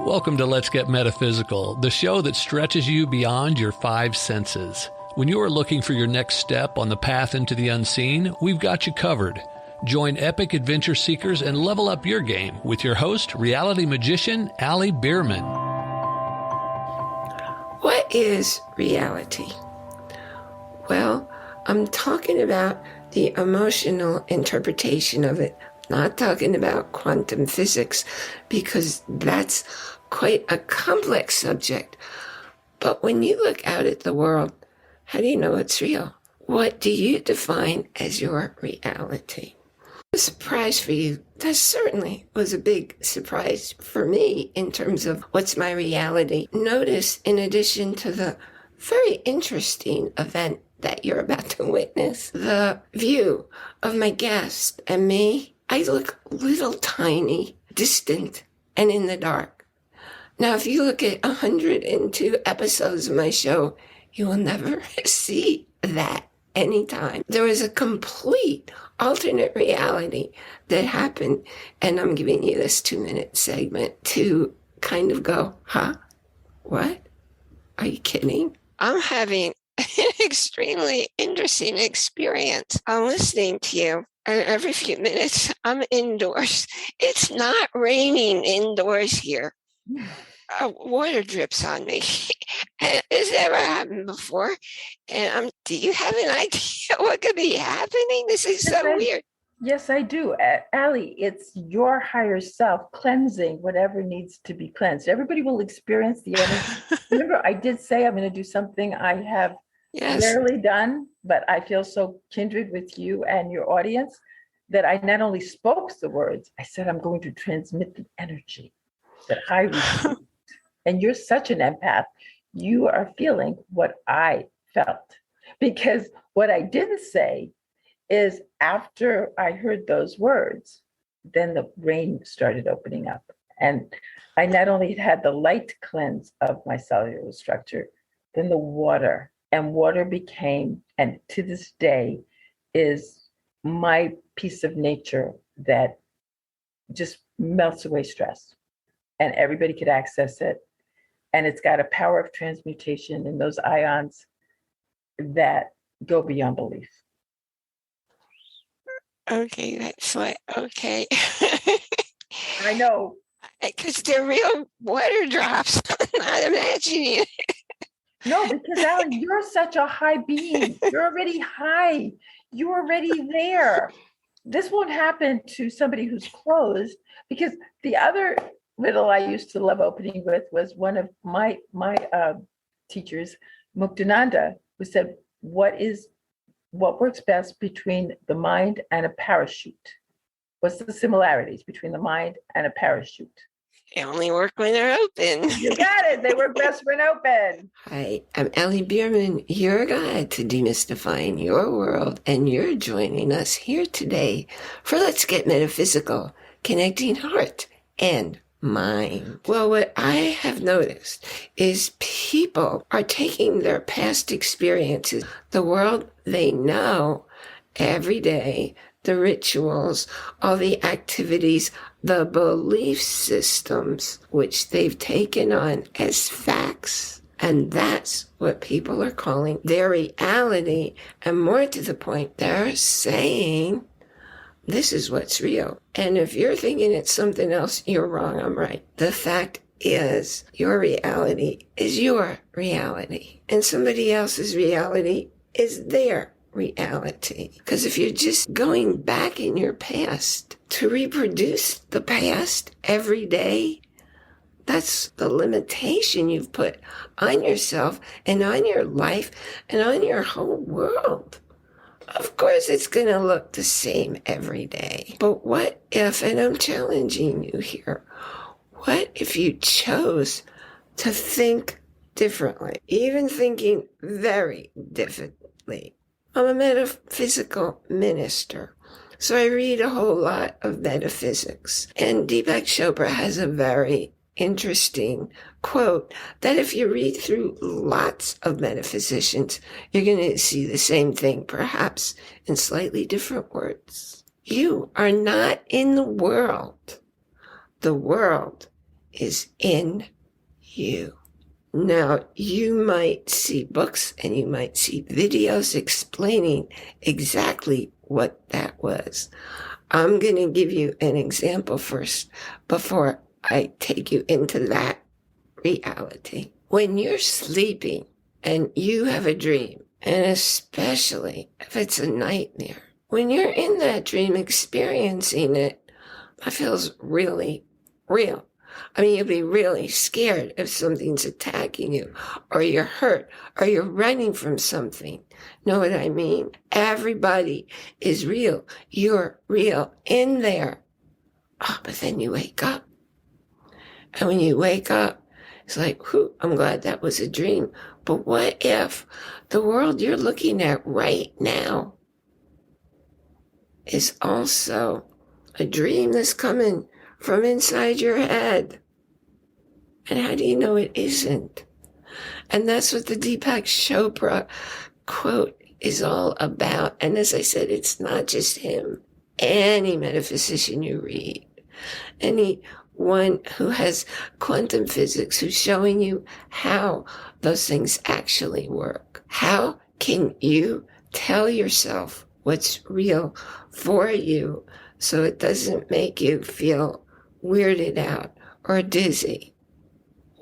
Welcome to Let's Get Metaphysical, the show that stretches you beyond your five senses. When you are looking for your next step on the path into the unseen, we've got you covered. Join epic adventure seekers and level up your game with your host, reality magician Ali Bierman. What is reality? Well, I'm talking about the emotional interpretation of it, not talking about quantum physics, because that's quite a complex subject. But when you look out at the world, how do you know it's real? What do you define as your reality? A surprise for you. That certainly was a big surprise for me in terms of what's my reality. Notice, in addition to the very interesting event that you're about to witness, the view of my guest and me, I look little tiny, distant, and in the dark. Now, if you look at 102 episodes of my show, you will never see that anytime. There was a complete alternate reality that happened, and I'm giving you this 2-minute segment to kind of go, huh? What? Are you kidding? I'm having an extremely interesting experience. I'm listening to you, and every few minutes I'm indoors. It's not raining indoors here. Water drips on me. Has ever happened before? And do you have an idea what could be happening? This is so weird. Yes, I do. Ali, it's your higher self cleansing whatever needs to be cleansed. Everybody will experience the energy. Remember, I did say I'm going to do something I have rarely done, but I feel so kindred with you and your audience that I not only spoke the words, I said I'm going to transmit the energy that I received. And you're such an empath. You are feeling what I felt. Because what I didn't say is after I heard those words, then the rain started opening up. And I not only had the light cleanse of my cellular structure, then the water. And water became, and to this day, is my piece of nature that just melts away stress. And everybody could access it. And it's got a power of transmutation in those ions that go beyond belief. Okay, that's what, okay. I know. Because they're real water drops. I'm not imagining it. No, because Ali, you're such a high being. You're already high. You're already there. This won't happen to somebody who's closed, because the other riddle I used to love opening with was one of my teachers, Muktananda, who said, what works best between the mind and a parachute? What's the similarities between the mind and a parachute? They only work when they're open. You got it. They work best when open. Hi, I'm Ali Bierman, your guide to demystifying your world, and you're joining us here today for Let's Get Metaphysical, connecting heart and mind. Well, what I have noticed is people are taking their past experiences, the world they know every day, the rituals, all the activities, the belief systems, which they've taken on as facts. And that's what people are calling their reality. And more to the point, they're saying, this is what's real. And if you're thinking it's something else, you're wrong. I'm right. The fact is, your reality is your reality. And somebody else's reality is their reality. Because if you're just going back in your past to reproduce the past every day, that's the limitation you've put on yourself and on your life and on your whole world. Of course, it's going to look the same every day. But what if, and I'm challenging you here, what if you chose to think differently, even thinking very differently? I'm a metaphysical minister, so I read a whole lot of metaphysics. And Deepak Chopra has a very interesting quote that if you read through lots of metaphysicians, you're going to see the same thing, perhaps in slightly different words. You are not in the world. The world is in you. Now, you might see books and you might see videos explaining exactly what that was. I'm going to give you an example first before I take you into that reality. When you're sleeping and you have a dream, and especially if it's a nightmare, when you're in that dream experiencing it, that feels really real. I mean, you'll be really scared if something's attacking you, or you're hurt, or you're running from something. Know what I mean? Everybody is real. You're real in there. Oh, but then you wake up. And when you wake up, it's like, whew, I'm glad that was a dream. But what if the world you're looking at right now is also a dream that's coming from inside your head? And how do you know it isn't? And that's what the Deepak Chopra quote is all about. And as I said, it's not just him. Any metaphysician you read, anyone who has quantum physics who's showing you how those things actually work. How can you tell yourself what's real for you so it doesn't make you feel weirded out or dizzy?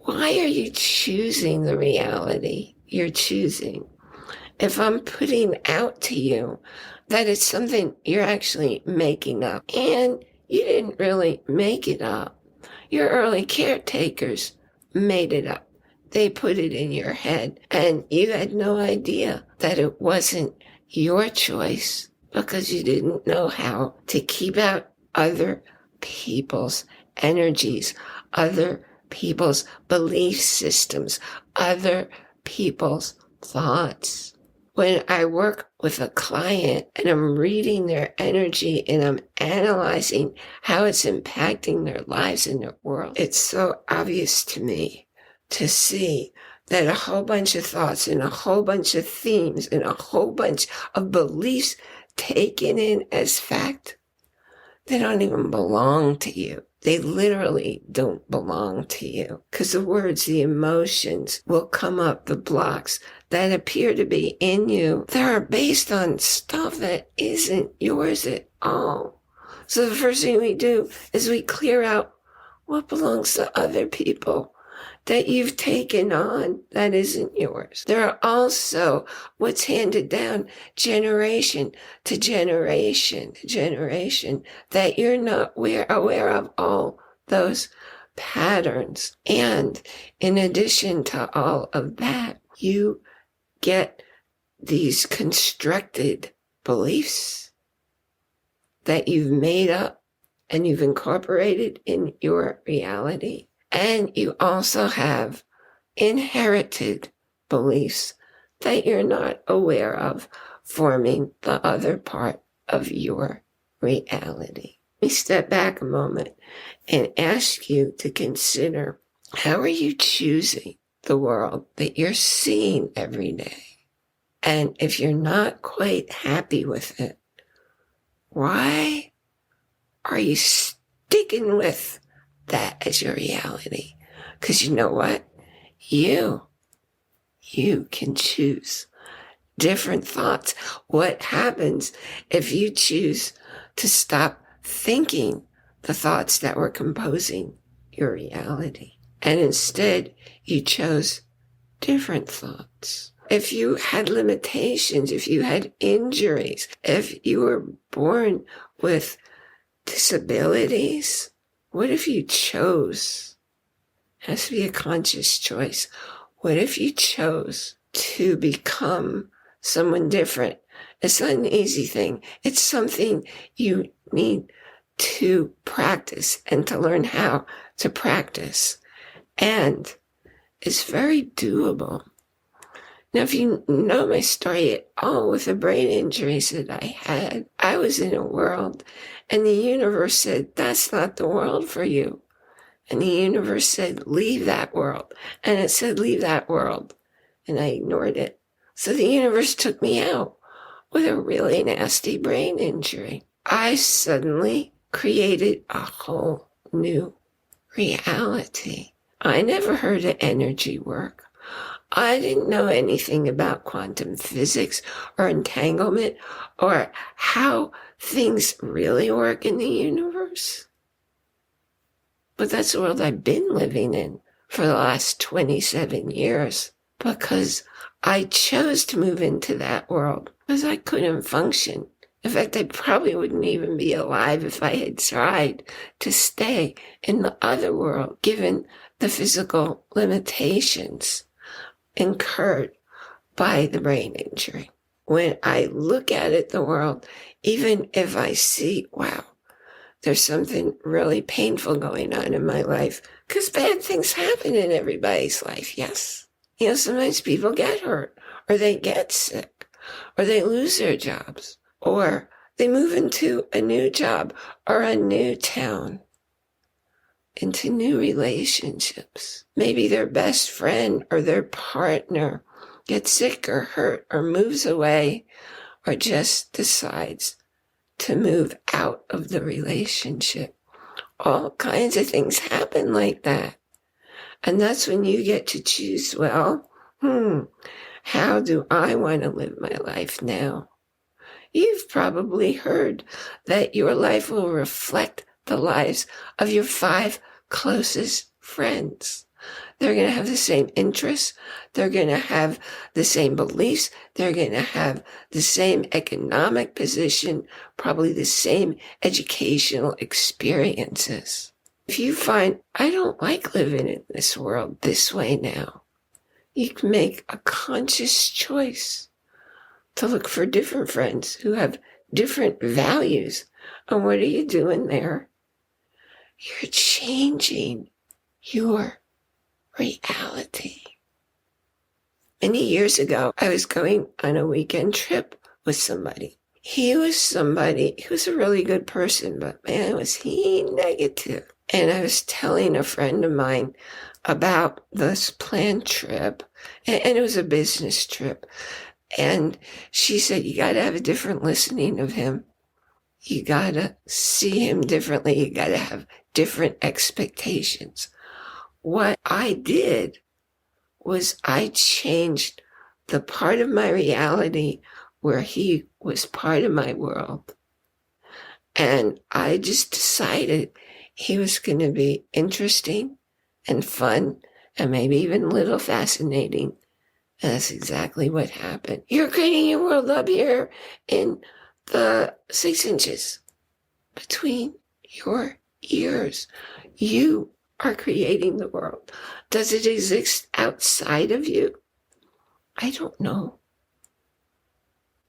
Why are you choosing the reality you're choosing? If I'm putting out to you that it's something you're actually making up, and you didn't really make it up, your early caretakers made it up. They put it in your head, and you had no idea that it wasn't your choice because you didn't know how to keep out other people's energies, other people's belief systems, other people's thoughts. When I work with a client and I'm reading their energy and I'm analyzing how it's impacting their lives and their world, it's so obvious to me to see that a whole bunch of thoughts and a whole bunch of themes and a whole bunch of beliefs taken in as fact, they don't even belong to you. They literally don't belong to you because the words, the emotions will come up, the blocks that appear to be in you that are based on stuff that isn't yours at all. So the first thing we do is we clear out what belongs to other people that you've taken on that isn't yours. There are also what's handed down generation to generation to generation that you're not aware of all those patterns. And in addition to all of that, you get these constructed beliefs that you've made up and you've incorporated in your reality. And you also have inherited beliefs that you're not aware of forming the other part of your reality. Let me step back a moment and ask you to consider, how are you choosing the world that you're seeing every day? And if you're not quite happy with it, why are you sticking with that as your reality? Because you know what? You can choose different thoughts. What happens if you choose to stop thinking the thoughts that were composing your reality, and instead you chose different thoughts? If you had limitations, if you had injuries, if you were born with disabilities, what if you chose? It has to be a conscious choice. What if you chose to become someone different? It's not an easy thing. It's something you need to practice and to learn how to practice. And it's very doable. Now, if you know my story at all with the brain injuries that I had, I was in a world and the universe said, that's not the world for you. And the universe said, leave that world. And it said, leave that world. And I ignored it. So the universe took me out with a really nasty brain injury. I suddenly created a whole new reality. I never heard of energy work. I didn't know anything about quantum physics or entanglement or how things really work in the universe. But that's the world I've been living in for the last 27 years because I chose to move into that world because I couldn't function. In fact, I probably wouldn't even be alive if I had tried to stay in the other world, given the physical limitations incurred by the brain injury. When I look at it, the world, even if I see, wow, there's something really painful going on in my life, because bad things happen in everybody's life, yes. Sometimes people get hurt, or they get sick, or they lose their jobs, or they move into a new job or a new town, into new relationships. Maybe their best friend or their partner gets sick or hurt or moves away or just decides to move out of the relationship. All kinds of things happen like that. And that's when you get to choose, well, how do I want to live my life now? You've probably heard that your life will reflect the lives of your 5 closest friends. They're going to have the same interests. They're going to have the same beliefs. They're going to have the same economic position, probably the same educational experiences. If you find, I don't like living in this world this way now, you can make a conscious choice to look for different friends who have different values. And what are you doing there? You're changing your reality. Many years ago, I was going on a weekend trip with somebody. He was a really good person, but man, was he negative. And I was telling a friend of mine about this planned trip, and it was a business trip. And she said, you got to have a different listening of him. You got to see him differently. You got to have different expectations. What I did was I changed the part of my reality where he was part of my world. And I just decided he was going to be interesting and fun and maybe even a little fascinating. And that's exactly what happened. You're creating your world up here in the 6 inches between your ears. You are creating the world. Does it exist outside of you? I don't know.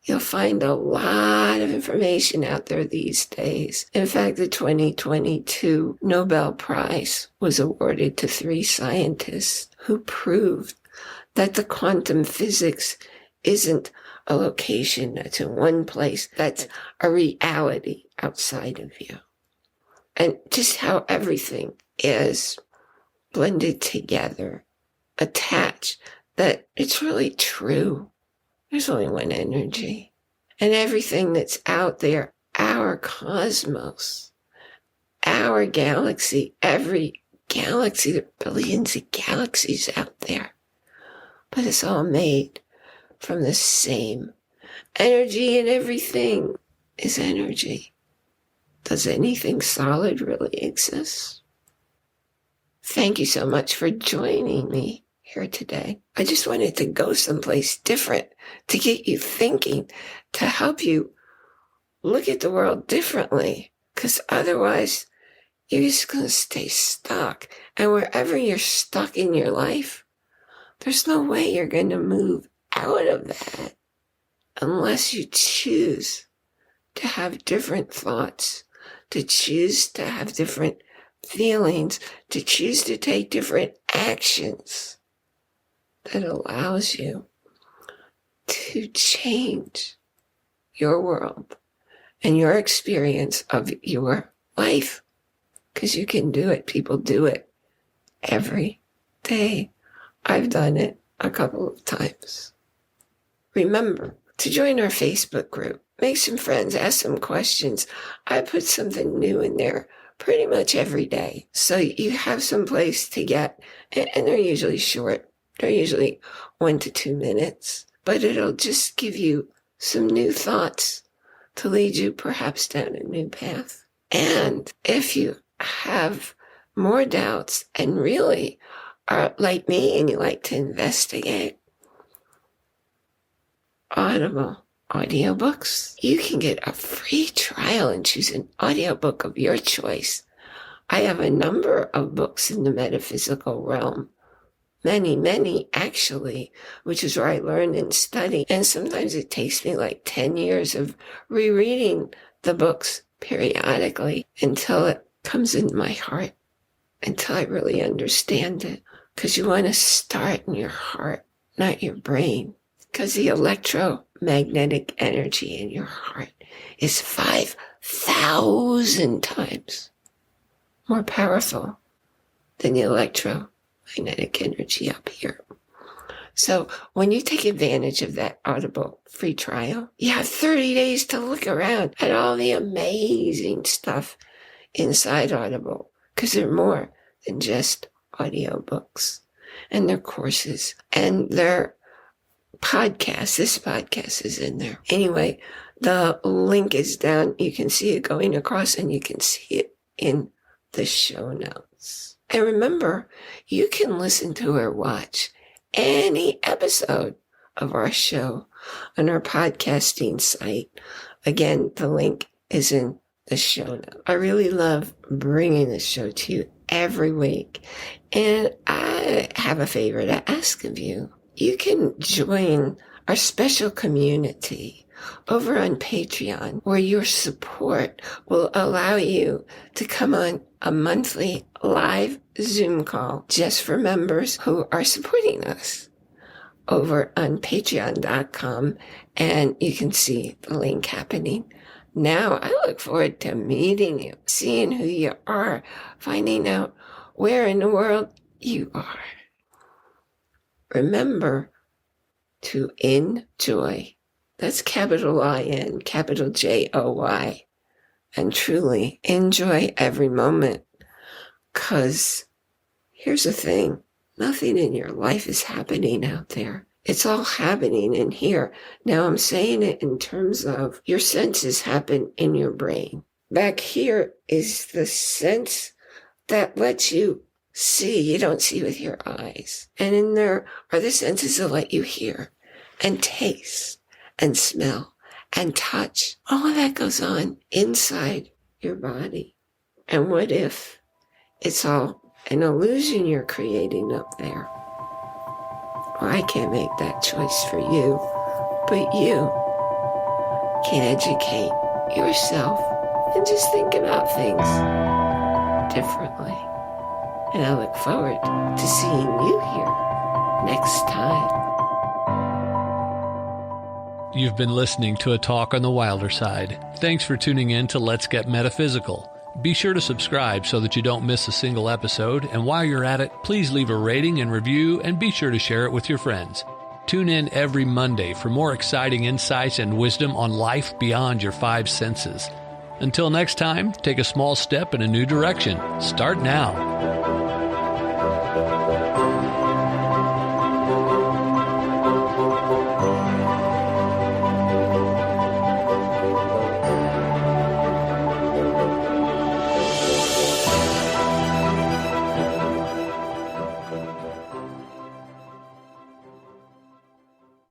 You'll find a lot of information out there these days. In fact, the 2022 Nobel Prize was awarded to 3 scientists who proved that the quantum physics isn't a location that's in one place, that's a reality outside of you. And just how everything is blended together, attached, that it's really true. There's only one energy. And everything that's out there, our cosmos, our galaxy, every galaxy, there are billions of galaxies out there. But it's all made from the same energy, and everything is energy. Does anything solid really exist? Thank you so much for joining me here today. I just wanted to go someplace different, to get you thinking, to help you look at the world differently, because otherwise you're just going to stay stuck. And wherever you're stuck in your life, there's no way you're going to move out of that unless you choose to have different thoughts, to choose to have different feelings, to choose to take different actions that allows you to change your world and your experience of your life. Because you can do it. People do it every day. I've done it a couple of times. Remember to join our Facebook group. Make some friends, ask some questions. I put something new in there pretty much every day. So you have some place to get, and they're usually short. They're usually 1 to 2 minutes, but it'll just give you some new thoughts to lead you perhaps down a new path. And if you have more doubts and really are like me and you like to investigate, Audible audiobooks, you can get a free trial and choose an audiobook of your choice. I have a number of books in the metaphysical realm. Many actually, which is where I learn and study. And sometimes it takes me like 10 years of rereading the books periodically until it comes in my heart, until I really understand it. Because you want to start in your heart, not your brain. Because the electromagnetic energy in your heart is 5,000 times more powerful than the electromagnetic energy up here. So when you take advantage of that Audible free trial, you have 30 days to look around at all the amazing stuff inside Audible, because they're more than just audiobooks, and their courses and their podcasts. This podcast is in there. Anyway, the link is down. You can see it going across, and you can see it in the show notes. And remember, you can listen to or watch any episode of our show on our podcasting site. Again, the link is in the show notes. I really love bringing this show to you every week. And I have a favor to ask of you. You can join our special community over on Patreon, where your support will allow you to come on a monthly live Zoom call just for members who are supporting us over on patreon.com. And you can see the link happening now. I look forward to meeting you, seeing who you are, finding out where in the world you are. Remember to enjoy. That's capital I-N, capital J-O-Y. And truly enjoy every moment. Because here's the thing. Nothing in your life is happening out there. It's all happening in here. Now I'm saying it in terms of your senses happen in your brain. Back here is the sense that lets you see. You don't see with your eyes. And in there are the senses that let you hear and taste and smell and touch. All of that goes on inside your body. And what if it's all an illusion you're creating up there? Well, I can't make that choice for you, but you can educate yourself and just think about things differently. And I look forward to seeing you here next time. You've been listening to a talk on the wilder side. Thanks for tuning in to Let's Get Metaphysical. Be sure to subscribe so that you don't miss a single episode. And while you're at it, please leave a rating and review, and be sure to share it with your friends. Tune in every Monday for more exciting insights and wisdom on life beyond your 5 senses. Until next time, take a small step in a new direction. Start now.